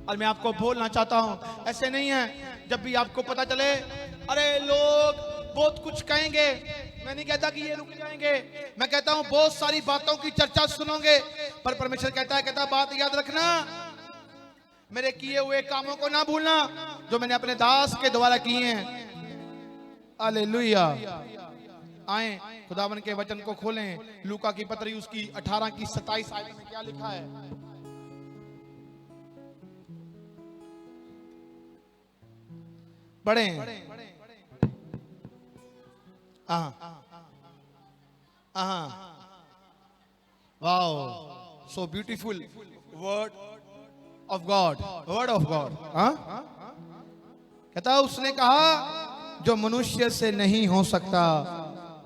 और मैं आपको बोलना चाहता हूं, ऐसे नहीं है जब भी आपको पता चले अरे लोग बहुत कुछ कहेंगे, मैं नहीं कहता कि ये रुक जाएंगे, मैं कहता हूं बहुत सारी बातों की चर्चा सुनोगे, पर परमेश्वर कहता बात याद रखना, मेरे किए हुए कामों को ना भूलना जो मैंने अपने दास के द्वारा किए हैं। हालेलुया। आए खुदावन के वचन को खोलें, लूका की पत्री उसकी 18 की 27 आयत में क्या लिखा है। पढ़ें। Wow, so beautiful word of God, word of God. कहता उसने कहा जो मनुष्य से नहीं हो सकता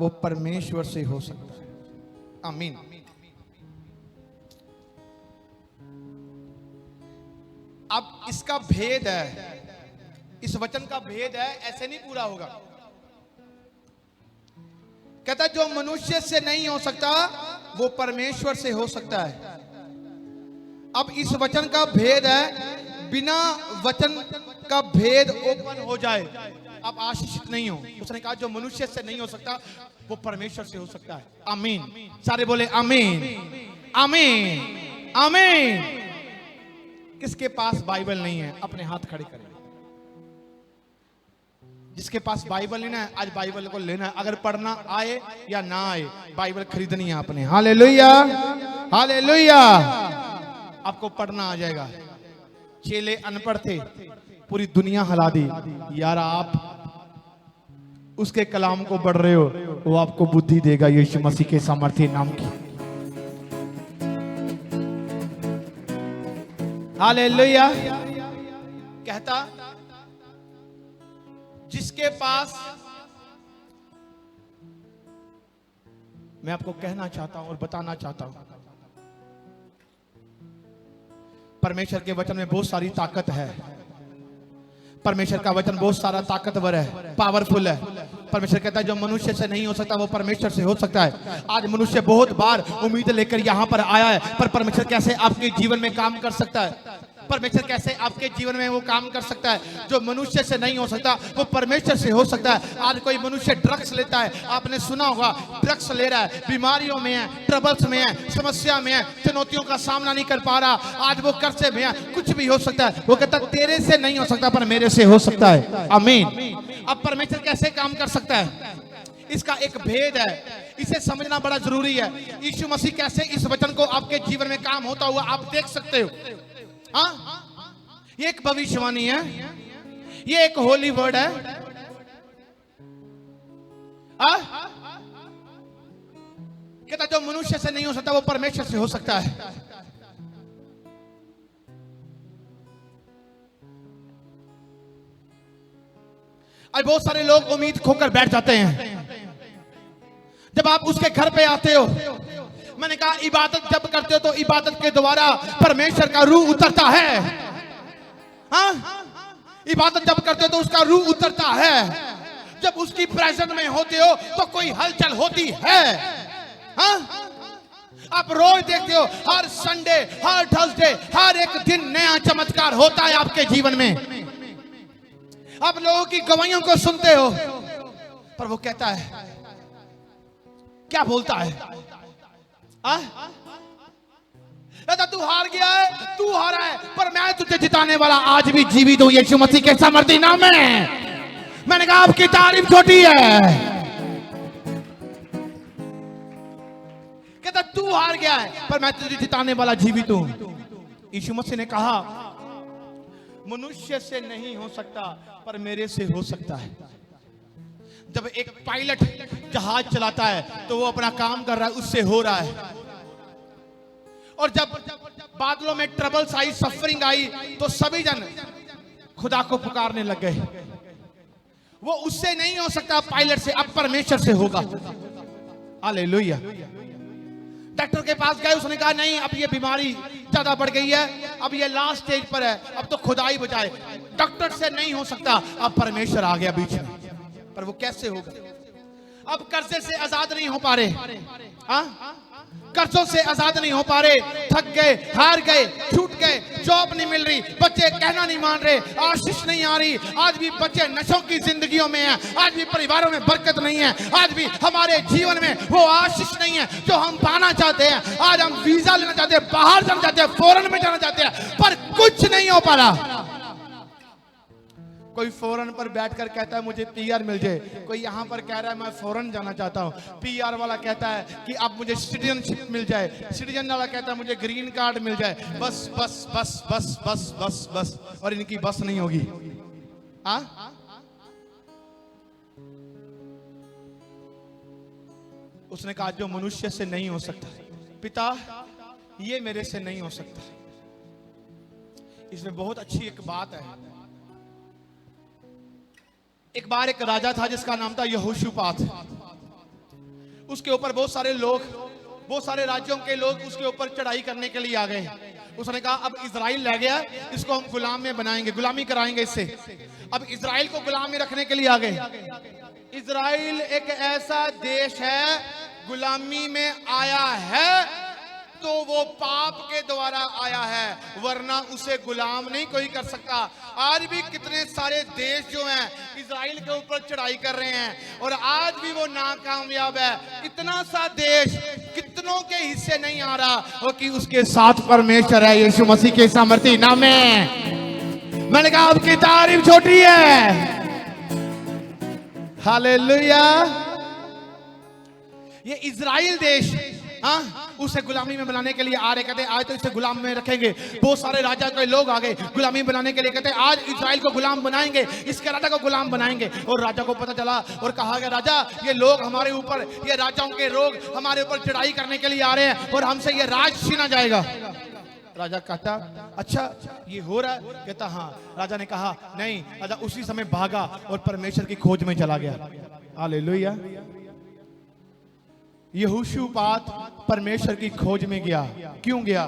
वो परमेश्वर से हो सकता है। आमीन। अब इसका भेद है, इस वचन का भेद है, ऐसे नहीं पूरा होगा। कहता जो मनुष्य से नहीं हो सकता वो परमेश्वर से हो सकता है। अब इस वचन का भेद है, बिना वचन का भेद ओपन हो जाए आप आशीषित नहीं हो। उसने कहा जो मनुष्य से नहीं हो सकता वो परमेश्वर से हो सकता है। आमीन। सारे बोले आमीन, आमीन, आमीन। किसके पास बाइबल नहीं है अपने हाथ खड़े करें। जिसके पास बाइबल लेना है आज बाइबल को लेना है, अगर पढ़ना आए या ना आए बाइबल खरीदनी है आपने। Hallelujah, hallelujah. आपको पढ़ना आ जाएगा। चेले अनपढ़ थे, पूरी दुनिया हिला दी। यार आप उसके कलाम को पढ़ रहे हो, वो आपको बुद्धि देगा यीशु मसीह के सामर्थ्य नाम की। हालेलुया। कहता जिसके पास, मैं आपको कहना चाहता हूं और बताना चाहता हूं, परमेश्वर के वचन में बहुत सारी ताकत है। परमेश्वर का वचन बहुत सारा ताकतवर है, पावरफुल है। परमेश्वर कहता है जो मनुष्य से नहीं हो सकता वो परमेश्वर से हो सकता है। आज मनुष्य बहुत बार उम्मीद लेकर यहां पर आया है, पर परमेश्वर कैसे आपके जीवन में काम कर सकता है, परमेश्वर कैसे आपके जीवन में वो काम कर सकता है। जो मनुष्य से नहीं हो सकता वो परमेश्वर से हो सकता है। आज कोई मनुष्य ड्रग्स लेता है, आपने सुना होगा, ड्रग्स ले रहा है, बीमारियों में है, ट्रबल्स में है, समस्या में है, चुनौतियों का सामना नहीं कर पा रहा, आज वो कर्जे में है, कुछ भी हो सकता है। वो कहता तेरे से नहीं हो सकता पर मेरे से हो सकता है। आमीन। अब परमेश्वर कैसे काम कर सकता है, इसका एक भेद है, इसे समझना बड़ा जरूरी है। यीशु मसीह कैसे इस वचन को आपके जीवन में काम होता हुआ आप देख सकते हो। ये एक भविष्यवाणी है, ये एक होली वर्ड है। कहता जो मनुष्य से नहीं हो सकता वो परमेश्वर से हो सकता है। आज बहुत सारे लोग उम्मीद खोकर बैठ जाते हैं। जब आप उसके घर पे आते हो, मैंने कहा इबादत जब करते हो तो इबादत के द्वारा परमेश्वर का रूह उतरता है। इबादत जब करते हो तो उसका रूह उतरता है। जब उसकी प्रेजेंस में होते हो तो कोई हलचल होती है। आप रोज देखते हो, हर संडे, हर थर्सडे, हर एक दिन नया चमत्कार होता है आपके जीवन में। आप लोगों की गवाहियों को सुनते हो, पर वो कहता है, क्या बोलता है, तू हार गया है, तू हारा है, पर मैं तुझे जिताने वाला आज भी जीवित हूं यीशु मसीह के सामर्थ्य नाम में। मैंने कहा आपकी तारीफ छोटी है। कहता तू हार गया है पर मैं तुझे जिताने वाला जीवित हूं। यीशु मसीह ने कहा मनुष्य से नहीं हो सकता पर मेरे से हो सकता है। जब एक पायलट जहाज चलाता है तो वो अपना काम कर रहा है, उससे हो रहा है। और जब बादलों में ट्रबल्स आई, सफरिंग आई, तो सभी जन खुदा को पुकारने लग गए। वो उससे नहीं हो सकता पायलट से, अब परमेश्वर से होगा। हालेलुया। डॉक्टर के पास गए, उसने कहा नहीं अब ये बीमारी ज्यादा बढ़ गई है, अब ये लास्ट स्टेज पर है, अब तो खुदा ही बचाए। डॉक्टर से नहीं हो सकता, अब परमेश्वर आ गया बीच में। पर वो कैसे होगा? अब कर्जे से आजाद नहीं हो पा रहे, हाँ कर्जों से आजाद नहीं हो पा रहे, थक गए, हार गए, छूट गए, जॉब नहीं मिल रही, बच्चे कहना नहीं मान रहे, आशीष नहीं आ रही, आज भी बच्चे नशों की जिंदगियों में हैं, आज भी परिवारों में बरकत नहीं है, आज भी हमारे जीवन में वो आशीष नहीं है जो हम पाना चाहते हैं। आज हम वीजा लेना चाहते हैं, बाहर जाना चाहते हैं, फॉरेन में जाना चाहते हैं, पर कुछ नहीं हो पा रहा। कोई फॉरेन पर बैठकर कहता है मुझे पीआर मिल जाए, कोई यहाँ पर कह रहा है मैं फॉरेन जाना चाहता हूँ, पीआर वाला कहता है कि अब मुझे सिटीजनशिप मिल जाए, सिटीजन वाला कहता है मुझे ग्रीन कार्ड मिल जाए। बस बस बस बस बस बस बस, और इनकी बस नहीं होगी। हाँ उसने कहा जो मनुष्य से नहीं हो सकता पिता ये मेरे से नहीं हो सकता। इसमें बहुत अच्छी एक बात है। एक बार एक राजा था जिसका नाम था यहोशूपात। उसके ऊपर बहुत सारे लोग, बहुत सारे राज्यों के लोग उसके ऊपर चढ़ाई करने के लिए आ गए। उसने कहा अब इजराइल रह गया, इसको हम गुलाम में बनाएंगे, गुलामी कराएंगे इससे। अब इजराइल को गुलाम में रखने के लिए आ गए। इजराइल एक ऐसा देश है गुलामी में आया है तो वो पाप के द्वारा आया है, वरना उसे गुलाम नहीं कोई कर सकता। आज भी कितने सारे देश जो हैं इजराइल के ऊपर चढ़ाई कर रहे हैं और आज भी वो नाकामयाब है। इतना सा देश कितनों के हिस्से नहीं आ रहा वो कि उसके साथ परमेश्वर है, यीशु मसीह के सामर्थी नाम में। मैंने कहा आपकी तारीफ छोटी है। हालेलुया। ये इजराइल देश उसे गुलामी में बनाने के लिए आ रहे, कहते आज तो इसे गुलाम में रखेंगे। बहुत सारे राजा के लोग आ गए गुलामी बनाने के लिए, कहते आज इजराइल को गुलाम बनाएंगे, इसके राजा को गुलाम बनाएंगे। और राजा को पता चला और कहा गया राजा ये लोग हमारे ऊपर, ये राजाओं के लोग हमारे ऊपर चढ़ाई करने के लिए आ रहे हैं और हमसे ये राज छीना जाएगा। राजा कहता अच्छा ये हो रहा है? कहता हाँ। राजा ने कहा नहीं। राजा उसी समय भागा और परमेश्वर की खोज में चला गया। हालेलुया। यहोशूपात परमेश्वर की खोज में गया। क्यों गया?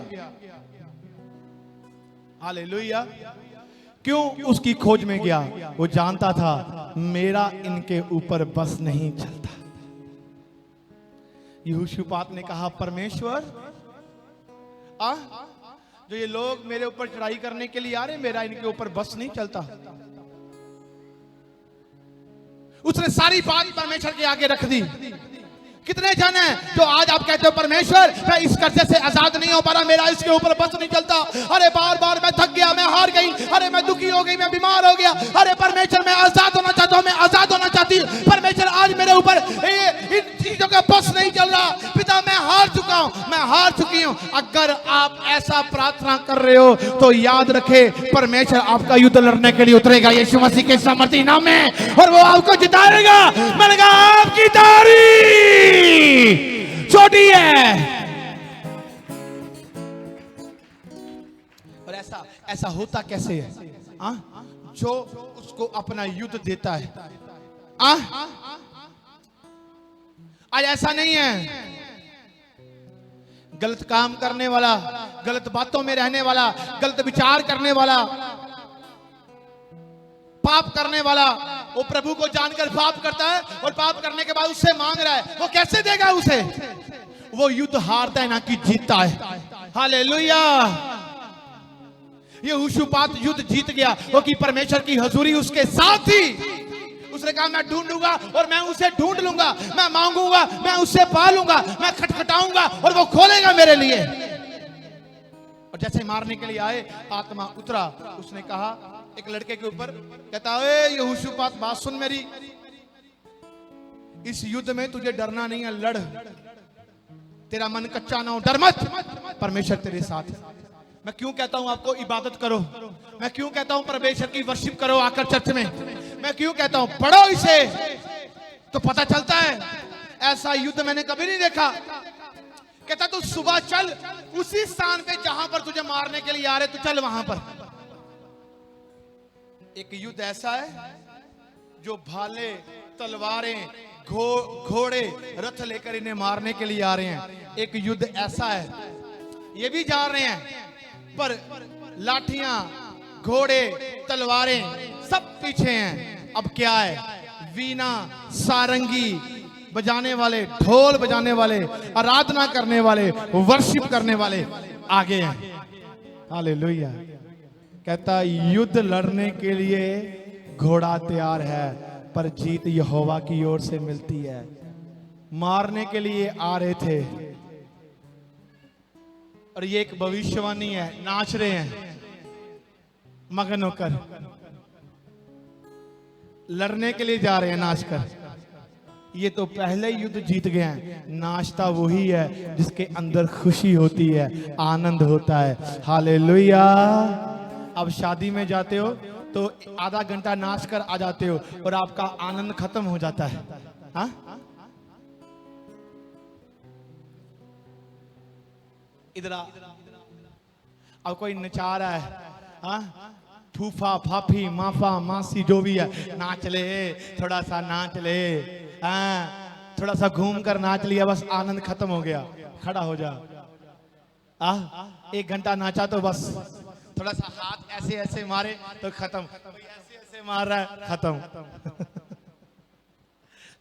हालेलुया। क्यों उसकी खोज में गया? वो जानता था मेरा इनके ऊपर बस नहीं चलता। यहोशूपात ने कहा परमेश्वर जो ये लोग मेरे ऊपर चढ़ाई करने के लिए आ रहे, मेरा इनके ऊपर बस नहीं चलता। उसने सारी बात परमेश्वर के आगे रख दी। कितने जन हैं जो आज आप कहते हो परमेश्वर मैं इस कर्जे से आजाद नहीं हो पा रहा, मेरा इसके ऊपर बस नहीं चलता, अरे बार बार मैं थक गया, मैं हार गई, अरे मैं दुखी हो गई, मैं बीमार हो गया, अरे परमेश्वर मैं आजाद होना चाहता हूं, मैं आजाद होना चाहती हूं, परमेश्वर आज मेरे ऊपर इन चीजों का बस नहीं चल रहा, पिता मैं हार चुका हूं, मैं हार चुकी हूं। अगर आप ऐसा प्रार्थना कर रहे हो तो याद रखे परमेश्वर आपका युद्ध लड़ने के लिए उतरेगा यीशु मसीह के सामर्थी नाम में, और वो आपको जिताएगा। मैंने कहा आपकी तारीफ छोटी है। और ऐसा होता कैसे है? जो उसको अपना युद्ध देता है। आज ऐसा नहीं है। गलत काम करने वाला, गलत बातों में रहने वाला, गलत विचार करने वाला, पाप करने वाला, वो प्रभु को जानकर पाप करता है और पाप करने के बाद उससे मांग रहा है, वो कैसे देगा उसे? वो युद्ध हारता है ना कि जीतता है। हालेलुया। यहोशूपात युद्ध जीत गया क्योंकि परमेश्वर की हजूरी उसके साथ थी। उसने कहा मैं ढूंढूंगा और मैं उसे ढूंढ लूंगा, मैं मांगूंगा, मैं उससे पालूंगा, मैं खटखटाऊंगा और वो खोलेगा मेरे लिए। और जैसे मारने के लिए आए आत्मा उतरा, उसने कहा एक लड़के के ऊपर, कहता है यहोशूपात बात सुन मेरी, इस युद्ध में तुझे डरना नहीं है, लड़, तेरा मन कच्चा ना हो, डर मत, परमेश्वर तेरे साथ है। मैं क्यों कहता हूं आपको इबादत करो, मैं क्यों कहता हूं परमेश्वर की वर्शिप करो आकर चर्च में, मैं क्यों कहता हूं पढ़ो इसे, तो पता चलता है। ऐसा युद्ध मैंने कभी नहीं देखा। कहता तू सुबह चल उसी स्थान पे जहां पर तुझे मारने के लिए आ रहे, तू चल वहां पर। एक युद्ध ऐसा है जो भाले, तलवारें, घोड़े, रथ लेकर इन्हें मारने के लिए आ रहे हैं। एक युद्ध ऐसा है ये भी जा रहे हैं पर लाठियां, घोड़े, तलवारें सब पीछे हैं। अब क्या है? वीणा, सारंगी बजाने वाले, ढोल बजाने वाले, आराधना करने वाले, वर्शिप करने वाले आगे हैं। हालेलुया। कहता युद्ध लड़ने के लिए घोड़ा तैयार है, पर जीत यहोवा की ओर से मिलती है। मारने के लिए आ रहे थे, और ये एक भविष्यवाणी है। नाच रहे हैं मगन होकर, लड़ने के लिए जा रहे हैं नाचकर। ये तो पहले युद्ध जीत गए हैं। नाचता वही है जिसके अंदर खुशी होती है, आनंद होता है। हालेलुया। अब शादी में जाते हो तो आधा घंटा नाच कर आ जाते हो और आपका आनंद खत्म हो जाता है। हाँ, इधर अब कोई नचा रहा है, हाँ, फूफा फाफी माफा मासी जो भी है, नाच ले, थोड़ा सा नाच ले, हाँ, थोड़ा सा घूम कर नाच लिया, बस आनंद खत्म हो गया। खड़ा हो जा। एक घंटा नाचा तो बस थोड़ा सा हाथ ऐसे ऐसे मारे तो खत्म, ऐसे ऐसे मार रहा है, खत्म।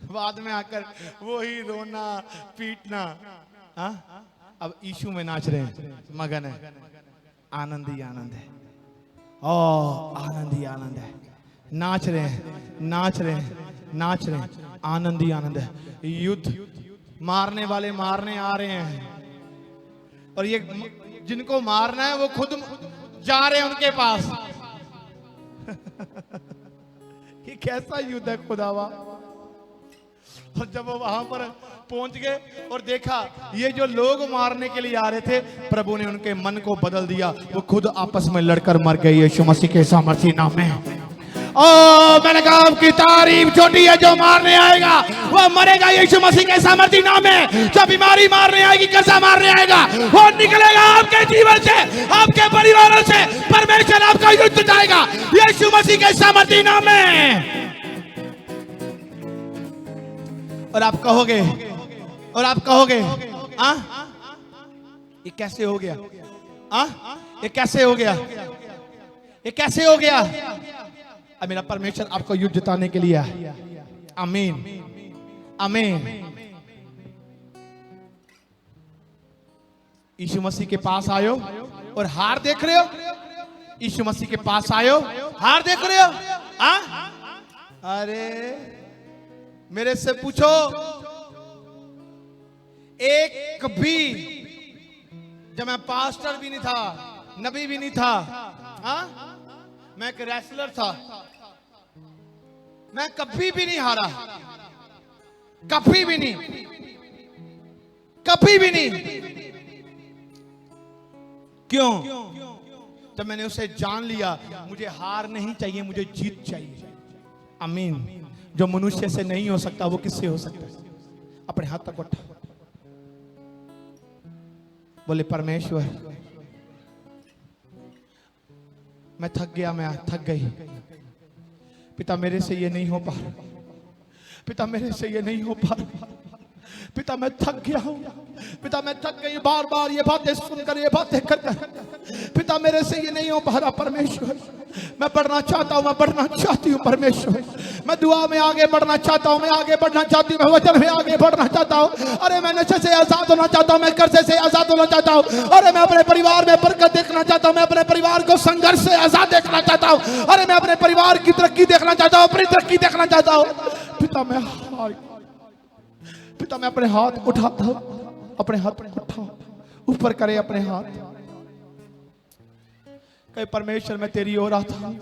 बाद में आकर वो ही रोना पीटना। अब यीशु में नाच रहे हैं, मगन है, आनंद ही आनंद है। ओ आनंद ही आनंद है। नाच रहे हैं, नाच रहे हैं, नाच रहे हैं, आनंद ही आनंद है। युद्ध मारने वाले मारने आ रहे हैं, और ये जिनको मारना है वो खुद जा रहे हैं उनके पास। ये कैसा युद्ध है खुदावा। और जब वो वहां पर पहुंच गए और देखा ये जो लोग मारने के लिए आ रहे थे, प्रभु ने उनके मन को बदल दिया। वो खुद आपस में लड़कर मर गए यीशु मसीह के सामर्थी नाम में। ओ मैंने कहा आपकी तारीफ छोटी है, जो मारने आएगा वो मरेगा यीशु मसीह के सामर्थी नाम में। जो बीमारी मारने आएगी, कर्जा मारने आएगा, वो निकलेगा आपके जीवन से, आपके परिवारों से। परमेश्वर आपका युद्ध जाएगा यीशु मसीह के सामर्थी नाम में। और आप कहोगे, ये कैसे हो गया? ये कैसे हो गया? ये कैसे हो गया? अब मेरा परमेश्वर आपको युद्ध जिताने के लिए है। आमीन, आमीन। यीशु मसीह के पास आयो और हार देख रहे हो? यीशु मसीह के पास आयो, हार देख रहे हो? अरे मेरे से पूछो, एक भी, जब मैं पास्टर भी नहीं था, नबी भी नहीं था, मैं एक रेसलर था, मैं कभी भी नहीं हारा, कभी भी नहीं, कभी भी नहीं। क्यों? जब मैंने उसे जान लिया, मुझे हार नहीं चाहिए, मुझे जीत चाहिए। आमीन। जो मनुष्य से नहीं हो सकता वो किससे हो सकता है? अपने हाथ तक उठा, बोले परमेश्वर मैं थक गया, मैं थक गई। पिता मेरे से ये नहीं हो पा रहा, पिता मेरे से ये नहीं हो पा रहा, पिता मैं थक गया हूँ, पिता मैं थक गई बार बार ये बातें सुनकर, ये बातें कर। पिता मेरे से ये नहीं हो पा रहा। परमेश्वर मैं बढ़ना चाहता हूँ, मैं बढ़ना चाहती हूँ। परमेश्वर मैं दुआ में आगे बढ़ना चाहता हूँ, मैं आगे बढ़ना चाहती हूँ, मैं वचन में आगे बढ़ना चाहता हूँ। अरे मैं नशे से आजाद होना चाहता हूँ, मैं कर्जे से आजाद होना चाहता हूँ। अरे मैं अपने परिवार में बरकत देखना चाहता हूँ, मैं अपने परिवार को संघर्ष से आजाद देखना चाहता हूँ। अरे मैं अपने परिवार की तरक्की देखना चाहता हूँ, अपनी तरक्की देखना चाहता हूँ। पिता मैं अपने हाथ उठाता हूँ, अपने हाथ उठाओ, ऊपर करे अपने हाथ। कहे परमेश्वर मैं तेरी ओर आता हूं,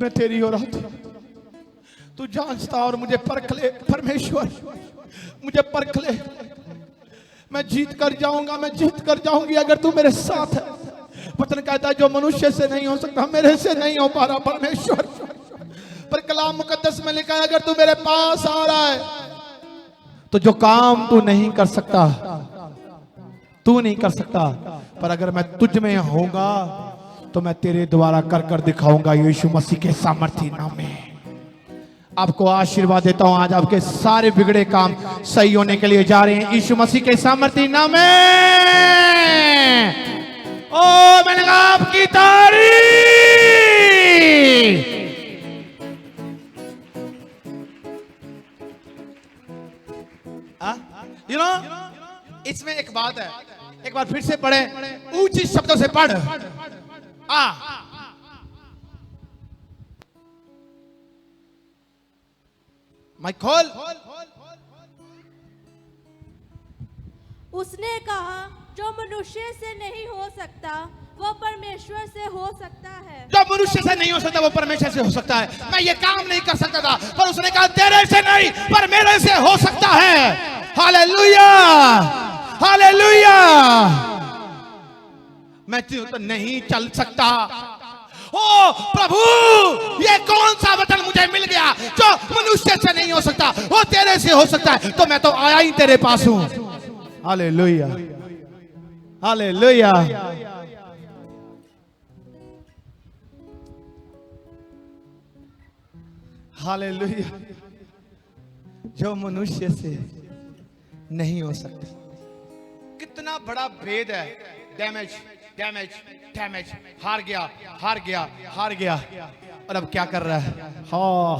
मैं तेरी ओर आता हूं, तू जानता और मुझे परख ले। परमेश्वर मुझे परख ले, मैं जीत कर जाऊंगा, मैं जीत कर जाऊंगी अगर तू मेरे साथ है। वचन कहता है जो मनुष्य से नहीं हो सकता मेरे से नहीं हो पा रहा। परमेश्वर पर कलाम मुकद्दस में लिखा है अगर तू मेरे पास आ रहा है तो जो काम तू नहीं कर सकता, तू नहीं कर सकता, पर अगर मैं तुझ में होगा तो मैं तेरे द्वारा कर कर दिखाऊंगा यीशु मसीह के सामर्थी नाम में। आपको आशीर्वाद देता हूं, आज आपके सारे बिगड़े काम सही होने के लिए जा रहे हैं यीशु मसीह के सामर्थी नाम में। ओ मैंने कहा आपकी तारीफ। बात है, एक बार फिर से पढ़े, ऊंची शब्दों से पढ़। माइक खोल। उसने कहा, जो मनुष्य से नहीं हो सकता वो परमेश्वर से हो सकता है। जो मनुष्य से नहीं हो सकता वो परमेश्वर से हो सकता है। मैं ये काम नहीं कर सकता था, पर उसने कहा तेरे से नहीं पर मेरे से हो सकता है। Hallelujah, hallelujah. मैं तो नहीं चल सकता। ओ प्रभु, ये कौन सा वचन मुझे मिल गया जो मनुष्य से नहीं हो सकता वो तेरे से हो सकता है। तो मैं तो आया ही तेरे पास हूं। Hallelujah, hallelujah. हालेलुया। जो मनुष्य से नहीं हो सकता। कितना बड़ा भेद है। Damage, damage, damage. हार गया, हार गया, हार गया। और अब क्या कर रहा है? हाँ,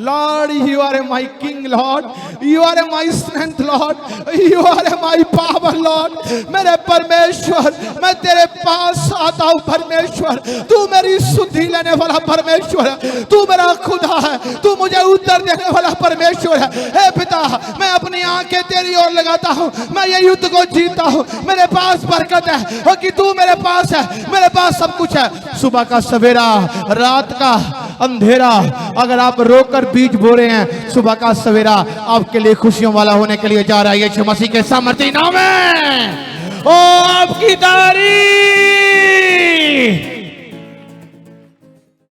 Lord you are my king, Lord you are my strength, Lord you are my power, Lord. मेरे परमेश्वर, मैं तेरे पास आता हूं परमेश्वर। तू मेरी सुधि लेने वाला परमेश्वर है, तू मेरा खुदा है, तू मुझे उत्तर देने वाला परमेश्वर है। हे पिता, मैं अपनी आंखें तेरी ओर लगाता हूं, मैं ये युद्ध को जीता हूं। मेरे पास बरकत है और कि तू मेरे पास है, मेरे पास सब कुछ है। सुबह का सवेरा, रात का अंधेरा, अगर आप रोकर बीज बो रहे हैं, सुबह का सवेरा आपके लिए खुशियों वाला होने के लिए जा रहा है। यीशु मसीह के सामर्थी नाम में ओ आपकी तारीफ।